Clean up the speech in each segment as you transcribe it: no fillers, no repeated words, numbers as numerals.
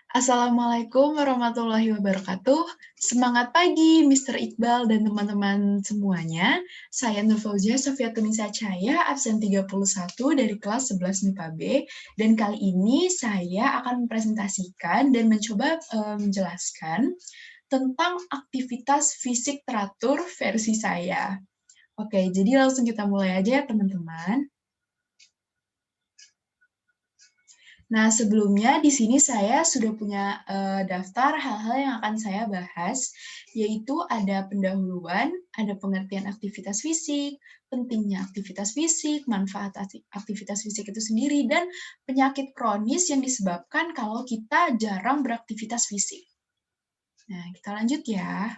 Assalamualaikum warahmatullahi wabarakatuh. Semangat pagi, Mr. Iqbal dan teman-teman semuanya. Saya Nur Fauzia Sofiatunisa Cahaya, absen 31 dari kelas 11 MIPA B. Dan kali ini saya akan mempresentasikan dan mencoba menjelaskan tentang aktivitas fisik teratur versi saya. Oke, jadi langsung kita mulai aja ya teman-teman. Nah, sebelumnya di sini saya sudah punya daftar hal-hal yang akan saya bahas, yaitu ada pendahuluan, ada pengertian aktivitas fisik, pentingnya aktivitas fisik, manfaat aktivitas fisik itu sendiri, dan penyakit kronis yang disebabkan kalau kita jarang beraktivitas fisik. Nah, kita lanjut ya.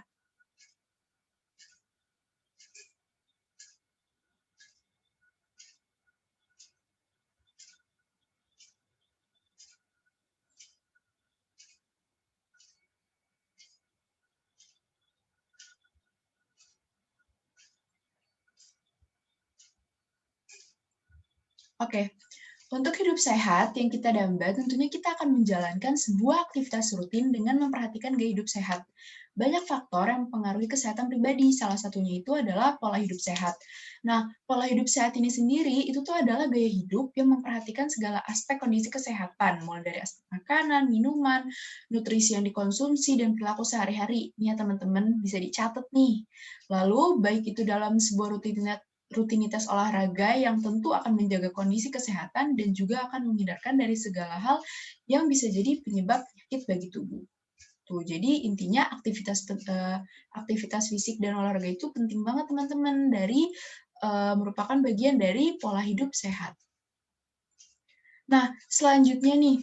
Oke, untuk hidup sehat yang kita damba, tentunya kita akan menjalankan sebuah aktivitas rutin dengan memperhatikan gaya hidup sehat. Banyak faktor yang mempengaruhi kesehatan pribadi, salah satunya itu adalah pola hidup sehat. Nah, pola hidup sehat ini sendiri, itu tuh adalah gaya hidup yang memperhatikan segala aspek kondisi kesehatan, mulai dari aspek makanan, minuman, nutrisi yang dikonsumsi, dan perilaku sehari-hari. Ini ya teman-teman, bisa dicatat nih. Lalu, baik itu dalam sebuah rutinitas olahraga yang tentu akan menjaga kondisi kesehatan dan juga akan menghindarkan dari segala hal yang bisa jadi penyebab penyakit bagi tubuh. Tuh, jadi intinya aktivitas fisik dan olahraga itu penting banget teman-teman merupakan bagian dari pola hidup sehat. Nah, selanjutnya nih,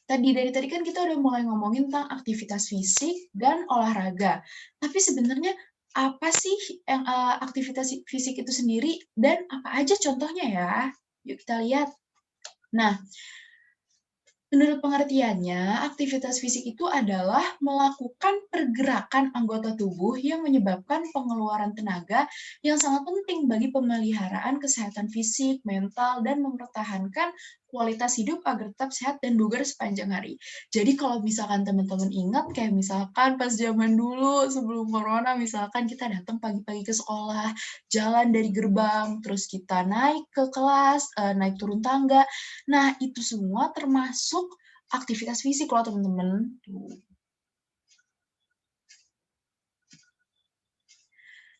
dari tadi kan kita udah mulai ngomongin tentang aktivitas fisik dan olahraga. Tapi sebenarnya apa sih yang aktivitas fisik itu sendiri dan apa aja contohnya ya? Yuk kita lihat. Nah, menurut pengertiannya, aktivitas fisik itu adalah melakukan pergerakan anggota tubuh yang menyebabkan pengeluaran tenaga yang sangat penting bagi pemeliharaan kesehatan fisik, mental, dan mempertahankan kualitas hidup agar tetap sehat dan bugar sepanjang hari. Jadi kalau misalkan teman-teman ingat, kayak misalkan pas zaman dulu sebelum corona, misalkan kita datang pagi-pagi ke sekolah, jalan dari gerbang, terus kita naik ke kelas, naik turun tangga. Nah, itu semua termasuk aktivitas fisik loh, teman-teman.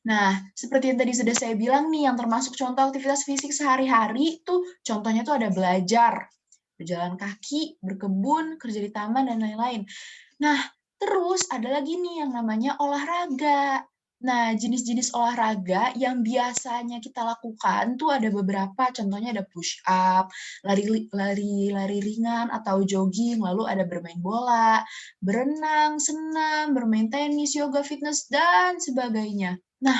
Nah, seperti yang tadi sudah saya bilang nih, yang termasuk contoh aktivitas fisik sehari-hari itu contohnya tuh ada belajar, berjalan kaki, berkebun, kerja di taman, dan lain-lain. Nah, terus ada lagi nih yang namanya olahraga. Nah, jenis-jenis olahraga yang biasanya kita lakukan tuh ada beberapa, contohnya ada push up, lari ringan atau jogging, lalu ada bermain bola, berenang, senam, bermain tenis, yoga, fitness, dan sebagainya. Nah,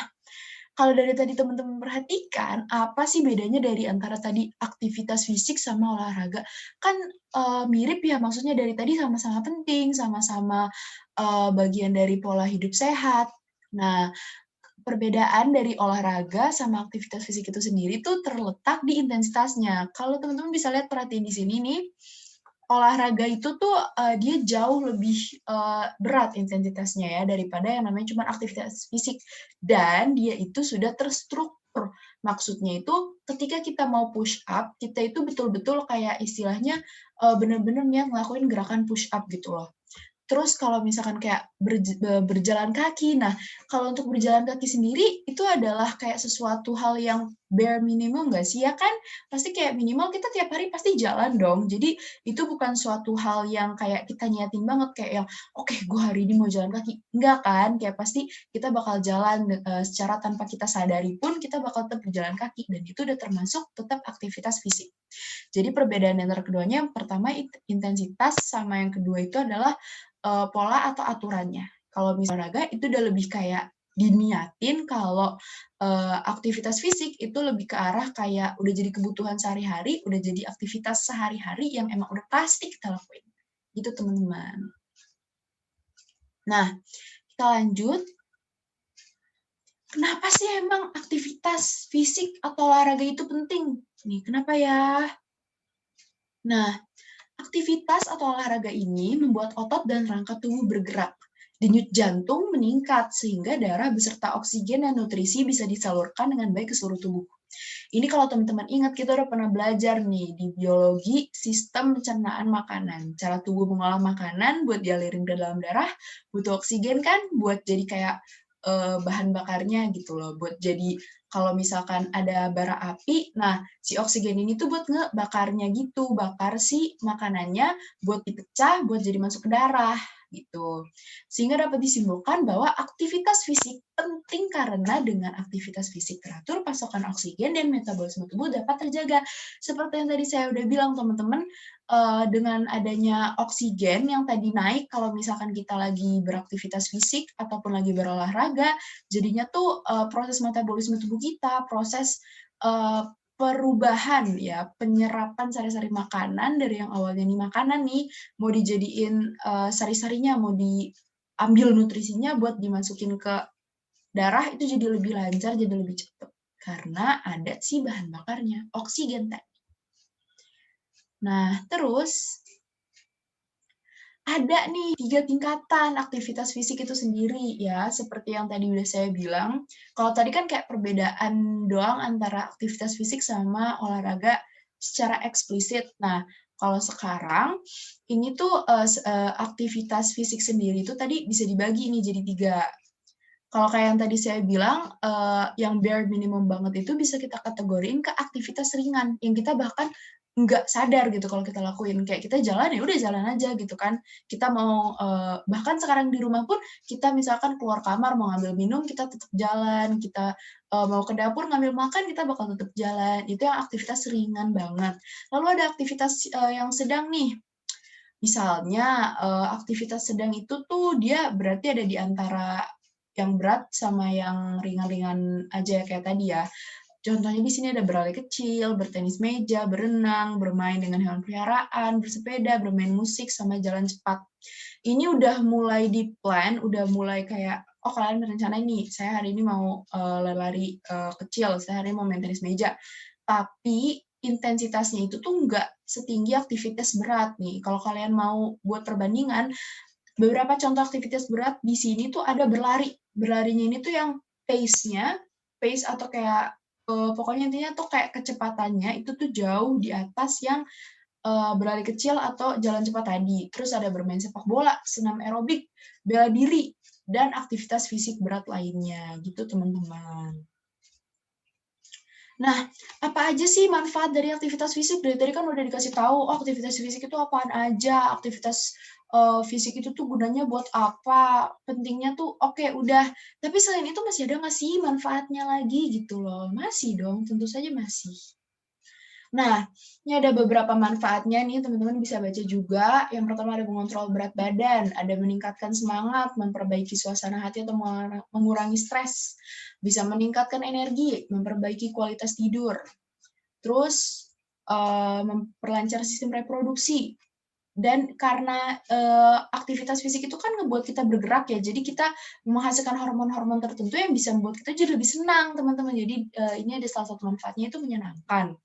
kalau dari tadi teman-teman perhatikan, apa sih bedanya dari antara tadi aktivitas fisik sama olahraga? Kan mirip ya, maksudnya dari tadi sama-sama penting, sama-sama bagian dari pola hidup sehat. Nah, perbedaan dari olahraga sama aktivitas fisik itu sendiri tuh terletak di intensitasnya. Kalau teman-teman bisa lihat perhatiin di sini nih, olahraga itu tuh dia jauh lebih berat intensitasnya ya daripada yang namanya cuma aktivitas fisik, dan dia itu sudah terstruktur. Maksudnya itu ketika kita mau push up, kita itu betul-betul kayak istilahnya benar-benar yang ngelakuin gerakan push up gitu loh. Terus kalau misalkan kayak berjalan kaki, nah kalau untuk berjalan kaki sendiri itu adalah kayak sesuatu hal yang bare minimum nggak sih? Ya kan pasti kayak minimal kita tiap hari pasti jalan dong. Jadi itu bukan suatu hal yang kayak kita niatin banget kayak yang oke, gue hari ini mau jalan kaki. Enggak kan? Kayak pasti kita bakal jalan secara tanpa kita sadari pun kita bakal tetap berjalan kaki, dan itu udah termasuk tetap aktivitas fisik. Jadi perbedaan antara keduanya, yang pertama intensitas, sama yang kedua itu adalah pola atau aturannya. Kalau misalnya olahraga itu udah lebih kayak diniatin, kalau aktivitas fisik itu lebih ke arah kayak udah jadi kebutuhan sehari-hari, udah jadi aktivitas sehari-hari yang emang udah pasti kita lakuin. Gitu teman-teman. Nah, kita lanjut. Kenapa sih emang aktivitas fisik atau olahraga itu penting? Nih, kenapa ya? Nah, Aktivitas atau olahraga ini membuat otot dan rangka tubuh bergerak. Denyut jantung meningkat sehingga darah beserta oksigen dan nutrisi bisa disalurkan dengan baik ke seluruh tubuh. Ini kalau teman-teman ingat, kita udah pernah belajar nih di biologi sistem pencernaan makanan. Cara tubuh mengolah makanan buat dialirin ke dalam darah, butuh oksigen kan buat jadi kayak bahan bakarnya gitu loh. Buat jadi kalau misalkan ada bara api, nah si oksigen ini tuh buat ngebakarnya gitu, bakar si makanannya buat dipecah, buat jadi masuk ke darah gitu. Sehingga dapat disimpulkan bahwa aktivitas fisik penting karena dengan aktivitas fisik teratur, pasokan oksigen dan metabolisme tubuh dapat terjaga. Seperti yang tadi saya udah bilang teman-teman, dengan adanya oksigen yang tadi naik kalau misalkan kita lagi beraktivitas fisik ataupun lagi berolahraga, jadinya tuh proses metabolisme tubuh kita, proses perubahan ya, penyerapan sari-sari makanan dari yang awalnya nih makanan nih, mau dijadiin sari-sarinya, mau diambil nutrisinya buat dimasukin ke darah itu jadi lebih lancar, jadi lebih cepat. Karena ada si bahan bakarnya, oksigen tadi. Nah, terus ada nih 3 tingkatan aktivitas fisik itu sendiri ya, seperti yang tadi udah saya bilang. Kalau tadi kan kayak perbedaan doang antara aktivitas fisik sama olahraga secara eksplisit. Nah, kalau sekarang ini tuh aktivitas fisik sendiri itu tadi bisa dibagi nih jadi 3. Kalau kayak yang tadi saya bilang, yang bare minimum banget itu bisa kita kategoriin ke aktivitas ringan, yang kita bahkan nggak sadar gitu kalau kita lakuin. Kayak kita jalan, ya udah jalan aja gitu kan. Kita mau, bahkan sekarang di rumah pun, kita misalkan keluar kamar mau ngambil minum, kita tetap jalan, kita, mau ke dapur ngambil makan, kita bakal tetap jalan. Itu yang aktivitas ringan banget. Lalu ada aktivitas, yang sedang nih, misalnya, aktivitas sedang itu tuh dia berarti ada di antara yang berat sama yang ringan-ringan aja kayak tadi ya. Contohnya di sini ada berlari kecil, bertenis meja, berenang, bermain dengan hewan peliharaan, bersepeda, bermain musik, sama jalan cepat. Ini udah mulai di-plan, udah mulai kayak, oh kalian berencana nih, saya hari ini mau lari kecil, saya hari ini mau main tenis meja. Tapi intensitasnya itu tuh nggak setinggi aktivitas berat nih. Kalau kalian mau buat perbandingan, beberapa contoh aktivitas berat di sini tuh ada berlari. Berlarinya ini tuh yang pace atau kayak pokoknya intinya tuh kayak kecepatannya itu tuh jauh di atas yang berlari kecil atau jalan cepat tadi. Terus ada bermain sepak bola, senam aerobik, bela diri, dan aktivitas fisik berat lainnya gitu teman-teman. Nah, apa aja sih manfaat dari aktivitas fisik? Dari tadi kan udah dikasih tahu, oh aktivitas fisik itu apaan aja, aktivitas fisik itu tuh gunanya buat apa, pentingnya tuh oke udah. Tapi selain itu masih ada nggak sih manfaatnya lagi gitu loh? Masih dong, tentu saja masih. Nah, ini ada beberapa manfaatnya nih, teman-teman bisa baca juga. Yang pertama ada mengontrol berat badan, ada meningkatkan semangat, memperbaiki suasana hati atau mengurangi stres, bisa meningkatkan energi, memperbaiki kualitas tidur, terus memperlancar sistem reproduksi. Dan karena aktivitas fisik itu kan ngebuat kita bergerak ya, jadi kita menghasilkan hormon-hormon tertentu yang bisa membuat kita jadi lebih senang, teman-teman. Jadi ini ada salah satu manfaatnya itu menyenangkan.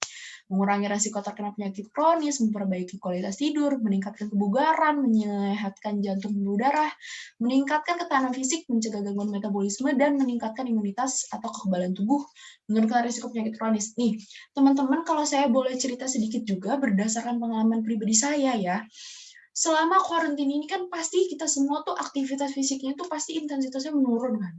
Mengurangi resiko terkena penyakit kronis, memperbaiki kualitas tidur, meningkatkan kebugaran, menyehatkan jantung pembuluh darah, meningkatkan ketahanan fisik, mencegah gangguan metabolisme, dan meningkatkan imunitas atau kekebalan tubuh, menurunkan risiko penyakit kronis. Nih, teman-teman, kalau saya boleh cerita sedikit juga berdasarkan pengalaman pribadi saya ya, selama karantina ini kan pasti kita semua tuh aktivitas fisiknya tuh pasti intensitasnya menurun kan.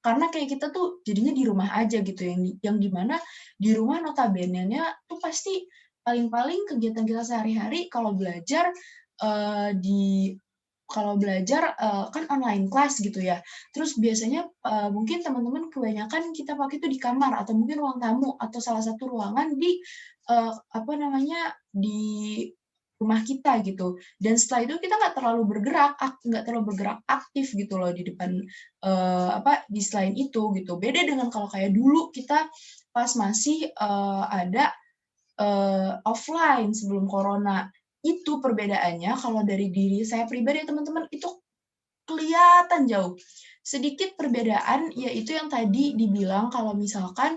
Karena kayak kita tuh jadinya di rumah aja gitu, yang dimana di rumah notabene-nya tuh pasti paling-paling kegiatan kita sehari-hari kalau belajar kan online class gitu ya. Terus biasanya mungkin teman-teman kebanyakan kita pakai itu di kamar atau mungkin ruang tamu atau salah satu ruangan di di rumah kita gitu. Dan setelah itu kita nggak terlalu bergerak aktif gitu loh di depan di selain itu gitu. Beda dengan kalau kayak dulu kita pas masih ada offline sebelum corona. Itu perbedaannya kalau dari diri saya pribadi teman-teman itu kelihatan jauh. Sedikit perbedaan yaitu yang tadi dibilang kalau misalkan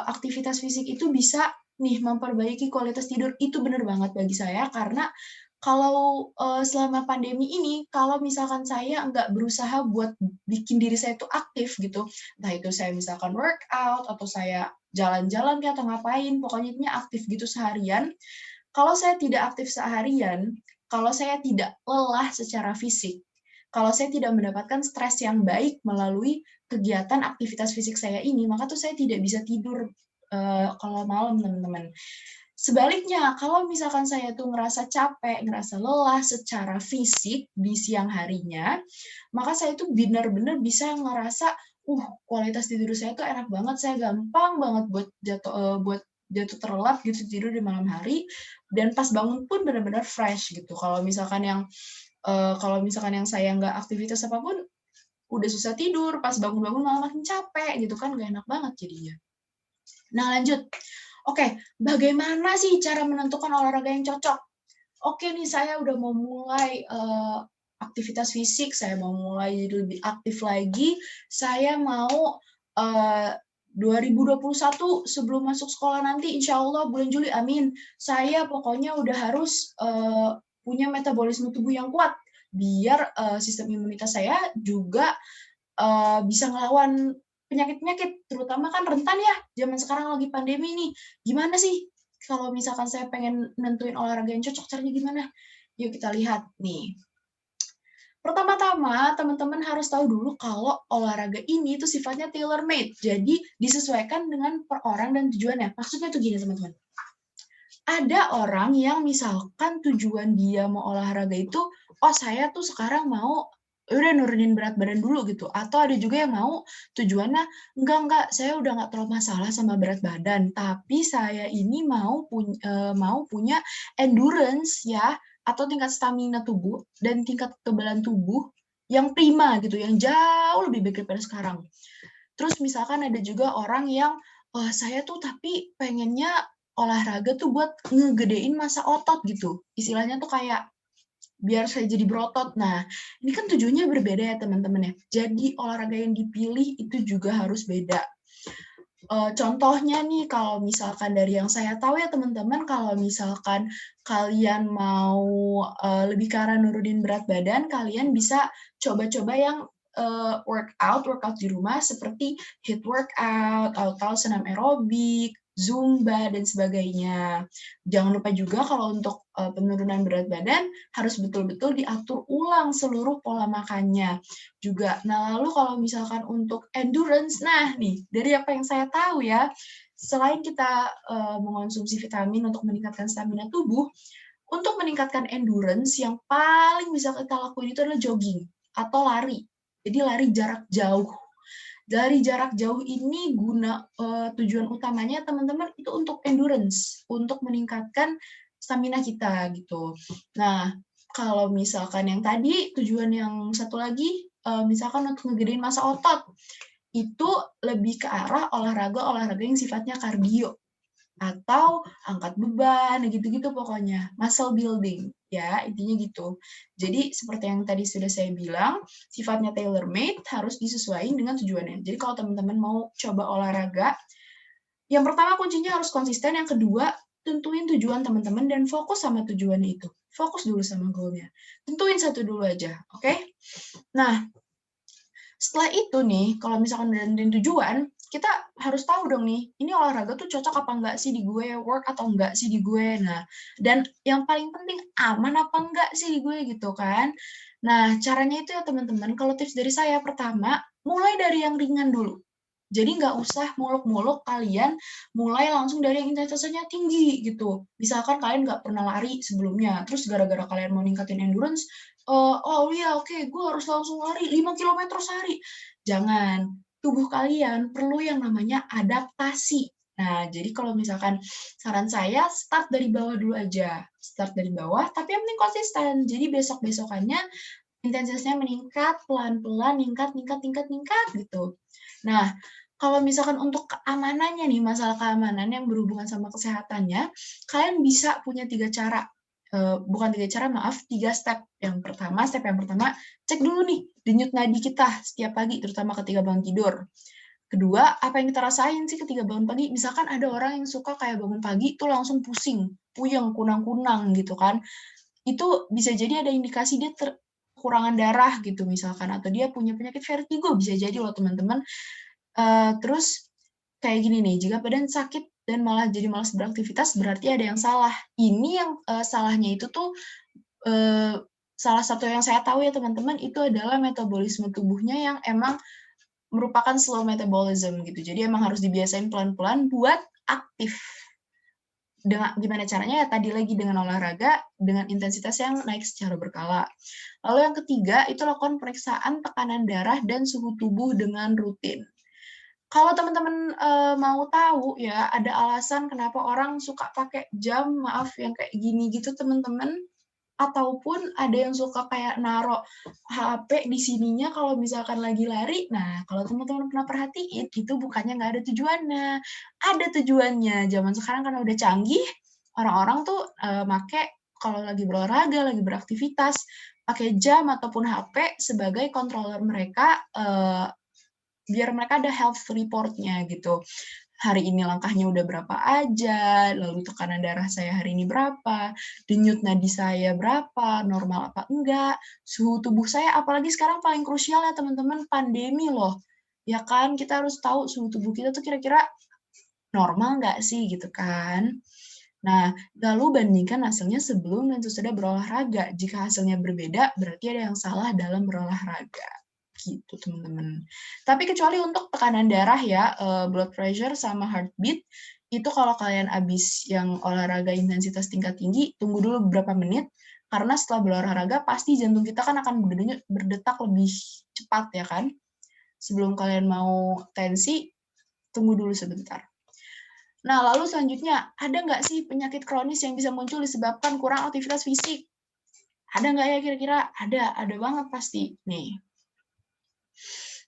aktivitas fisik itu bisa nih memperbaiki kualitas tidur. Itu bener banget bagi saya, karena kalau selama pandemi ini, kalau misalkan saya nggak berusaha buat bikin diri saya itu aktif gitu, entah itu saya misalkan workout, atau saya jalan-jalan kayak atau ngapain, pokoknya intinya aktif gitu seharian. Kalau saya tidak aktif seharian, kalau saya tidak lelah secara fisik, kalau saya tidak mendapatkan stres yang baik melalui kegiatan aktivitas fisik saya ini, maka tuh saya tidak bisa tidur kalau malam, teman-teman. Sebaliknya, kalau misalkan saya tuh ngerasa capek, ngerasa lelah secara fisik di siang harinya, maka saya tuh benar-benar bisa ngerasa, kualitas tidur saya tuh enak banget, saya gampang banget buat jatuh terlelap gitu tidur di malam hari, dan pas bangun pun benar-benar fresh gitu. Kalau misalkan yang saya nggak aktivitas apapun, udah susah tidur, pas bangun-bangun malah makin capek gitu kan, nggak enak banget jadinya. Nah, lanjut. Oke, bagaimana sih cara menentukan olahraga yang cocok? Oke nih, saya udah mau mulai aktivitas fisik, saya mau mulai jadi lebih aktif lagi, saya mau 2021 sebelum masuk sekolah nanti, insya Allah bulan Juli, amin. Saya pokoknya udah harus punya metabolisme tubuh yang kuat, biar sistem imunitas saya juga bisa ngelawan penyakit-penyakit, terutama kan rentan ya, zaman sekarang lagi pandemi nih. Gimana sih kalau misalkan saya pengen nentuin olahraga yang cocok, caranya gimana? Yuk kita lihat nih. Pertama-tama, teman-teman harus tahu dulu kalau olahraga ini tuh sifatnya tailor-made. Jadi, disesuaikan dengan per orang dan tujuannya. Maksudnya tuh gini, teman-teman. Ada orang yang misalkan tujuan dia mau olahraga itu, saya tuh sekarang mau udah nurunin berat badan dulu gitu. Atau ada juga yang mau tujuannya, enggak, saya udah nggak terlalu masalah sama berat badan, tapi saya ini mau punya endurance ya, atau tingkat stamina tubuh dan tingkat kekebalan tubuh yang prima gitu, yang jauh lebih baik daripada sekarang. Terus misalkan ada juga orang yang, saya tuh tapi pengennya olahraga tuh buat ngegedein massa otot gitu. Istilahnya tuh kayak biar saya jadi berotot. Nah, ini kan tujuannya berbeda ya teman-teman ya. Jadi olahraga yang dipilih itu juga harus beda. Contohnya nih, kalau misalkan dari yang saya tahu ya teman-teman, kalau misalkan kalian mau lebih ke arah nurunin berat badan, kalian bisa coba-coba yang workout di rumah seperti HIIT workout atau senam aerobik, zumba, dan sebagainya. Jangan lupa juga kalau untuk penurunan berat badan harus betul-betul diatur ulang seluruh pola makannya juga. Nah, lalu kalau misalkan untuk endurance, nah nih, dari apa yang saya tahu ya, selain kita mengonsumsi vitamin untuk meningkatkan stamina tubuh, untuk meningkatkan endurance, yang paling bisa kita lakuin itu adalah jogging atau lari. Jadi lari jarak jauh. Dari jarak jauh ini tujuan utamanya teman-teman itu untuk endurance, untuk meningkatkan stamina kita gitu. Nah, kalau misalkan yang tadi tujuan yang satu lagi misalkan untuk ngegedein massa otot, itu lebih ke arah olahraga yang sifatnya kardio atau angkat beban, gitu-gitu pokoknya. Muscle building, ya, intinya gitu. Jadi, seperti yang tadi sudah saya bilang, sifatnya tailor-made harus disesuaikan dengan tujuannya. Jadi, kalau teman-teman mau coba olahraga, yang pertama kuncinya harus konsisten, yang kedua, tentuin tujuan teman-teman dan fokus sama tujuannya itu. Fokus dulu sama goal-nya. Tentuin satu dulu aja, oke? Nah, setelah itu nih, kalau misalkan udah nentuin tujuan, kita harus tahu dong nih, ini olahraga tuh cocok apa enggak sih di gue, work atau enggak sih di gue. Nah, dan yang paling penting, aman apa enggak sih di gue gitu kan. Nah, caranya itu ya teman-teman, kalau tips dari saya, pertama, mulai dari yang ringan dulu. Jadi nggak usah muluk-muluk kalian mulai langsung dari yang intensitasnya tinggi gitu. Misalkan kalian nggak pernah lari sebelumnya, terus gara-gara kalian mau ningkatin endurance, oke, gue harus langsung lari 5 kilometer sehari. Jangan, tubuh kalian perlu yang namanya adaptasi. Nah, jadi kalau misalkan saran saya, start dari bawah dulu aja. Start dari bawah, tapi yang penting konsisten. Jadi besok-besokannya intensitasnya meningkat, pelan-pelan, ningkat gitu. Nah, kalau misalkan untuk keamanannya nih, masalah keamanan yang berhubungan sama kesehatannya, kalian bisa punya 3 cara. Bukan 3 cara, maaf, 3 step. Step yang pertama, cek dulu nih denyut nadi kita setiap pagi, terutama ketika bangun tidur. Kedua, apa yang kita rasain sih ketika bangun pagi? Misalkan ada orang yang suka kayak bangun pagi tuh langsung pusing, puyeng, kunang-kunang gitu kan. Itu bisa jadi ada indikasi dia kekurangan darah gitu misalkan, atau dia punya penyakit vertigo, bisa jadi loh teman-teman. Terus kayak gini nih, jika badan sakit dan malah jadi malas beraktivitas, berarti ada yang salah. Ini yang salahnya itu tuh, salah satu yang saya tahu ya teman-teman, itu adalah metabolisme tubuhnya yang emang merupakan slow metabolism gitu. Jadi emang harus dibiasain pelan-pelan buat aktif. Dengan gimana caranya? Ya tadi lagi dengan olahraga dengan intensitas yang naik secara berkala. Lalu yang ketiga, itu lakukan pemeriksaan tekanan darah dan suhu tubuh dengan rutin. Kalau teman-teman mau tahu ya, ada alasan kenapa orang suka pakai jam, maaf yang kayak gini gitu teman-teman, ataupun ada yang suka kayak naruh HP di sininya kalau misalkan lagi lari. Nah, kalau teman-teman pernah perhatiin, itu bukannya nggak ada tujuannya. Ada tujuannya. Zaman sekarang kan udah canggih, orang-orang tuh make kalau lagi berolahraga, lagi beraktivitas, pakai jam ataupun HP sebagai controller mereka, biar mereka ada health report-nya gitu. Hari ini langkahnya udah berapa aja, lalu tekanan darah saya hari ini berapa, denyut nadi saya berapa, normal apa enggak, suhu tubuh saya, apalagi sekarang paling krusial ya teman-teman, pandemi loh. Ya kan, kita harus tahu suhu tubuh kita tuh kira-kira normal nggak sih gitu kan. Nah, lalu bandingkan hasilnya sebelum dan sesudah berolahraga. Jika hasilnya berbeda, berarti ada yang salah dalam berolahraga. Gitu, teman-teman. Tapi kecuali untuk tekanan darah ya, blood pressure sama heartbeat, itu kalau kalian habis yang olahraga intensitas tingkat tinggi, tunggu dulu beberapa menit, karena setelah berolahraga, pasti jantung kita kan akan berdetak lebih cepat ya kan. Sebelum kalian mau tensi, tunggu dulu sebentar. Nah, lalu selanjutnya, ada nggak sih penyakit kronis yang bisa muncul disebabkan kurang aktivitas fisik? Ada nggak ya kira-kira? Ada banget pasti. Nih.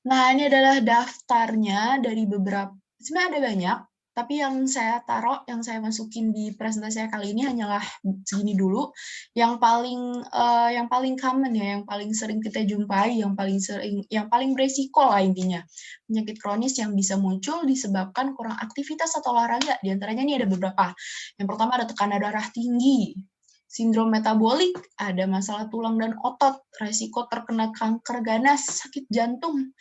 Nah, ini adalah daftarnya dari beberapa, sebenarnya ada banyak, tapi yang saya taruh, yang saya masukin di presentasi saya kali ini hanyalah segini dulu. Yang paling common ya, yang paling sering kita jumpai, yang paling beresiko lah intinya. Penyakit kronis yang bisa muncul disebabkan kurang aktivitas atau olahraga. Di antaranya ini ada beberapa. Yang pertama ada tekanan darah tinggi, sindrom metabolik, ada masalah tulang dan otot, resiko terkena kanker ganas, sakit jantung,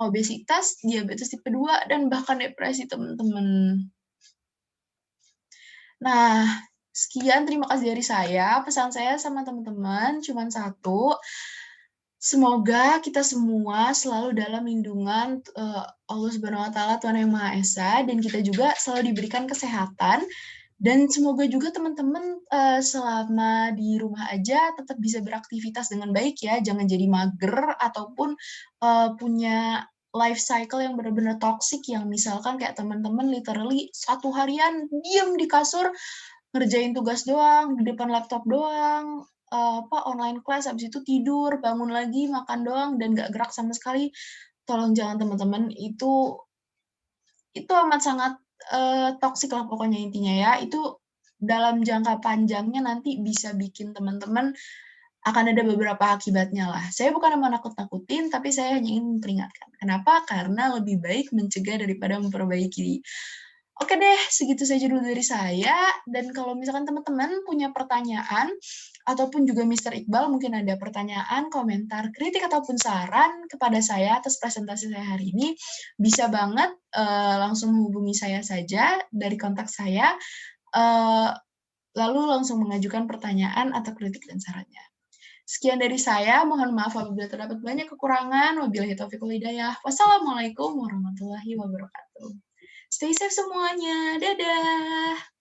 obesitas, diabetes tipe 2, dan bahkan depresi, teman-teman. Nah, sekian terima kasih dari saya. Pesan saya sama teman-teman cuma satu, semoga kita semua selalu dalam lindungan Allah Subhanahu wa Ta'ala, Tuhan Yang Maha Esa, dan kita juga selalu diberikan kesehatan. Dan semoga juga teman-teman selama di rumah aja tetap bisa beraktivitas dengan baik ya, jangan jadi mager ataupun punya life cycle yang benar-benar toxic, yang misalkan kayak teman-teman literally 1 harian diem di kasur, ngerjain tugas doang, di depan laptop doang, online class, habis itu tidur, bangun lagi, makan doang, dan nggak gerak sama sekali. Tolong jangan teman-teman, itu amat sangat toksik lah pokoknya intinya ya. Itu dalam jangka panjangnya nanti bisa bikin teman-teman akan ada beberapa akibatnya lah. Saya bukan mau nakut-nakutin, tapi saya hanya ingin memperingatkan. Kenapa? Karena lebih baik mencegah daripada memperbaiki. Oke deh, segitu saja dulu dari saya. Dan kalau misalkan teman-teman punya pertanyaan, ataupun juga Mr. Iqbal mungkin ada pertanyaan, komentar, kritik, ataupun saran kepada saya atas presentasi saya hari ini, bisa banget langsung menghubungi saya saja dari kontak saya, lalu langsung mengajukan pertanyaan atau kritik dan sarannya. Sekian dari saya, mohon maaf apabila terdapat banyak kekurangan. Wabillahi taufiq wal hidayah. Wassalamualaikum warahmatullahi wabarakatuh. Stay safe semuanya. Dadah.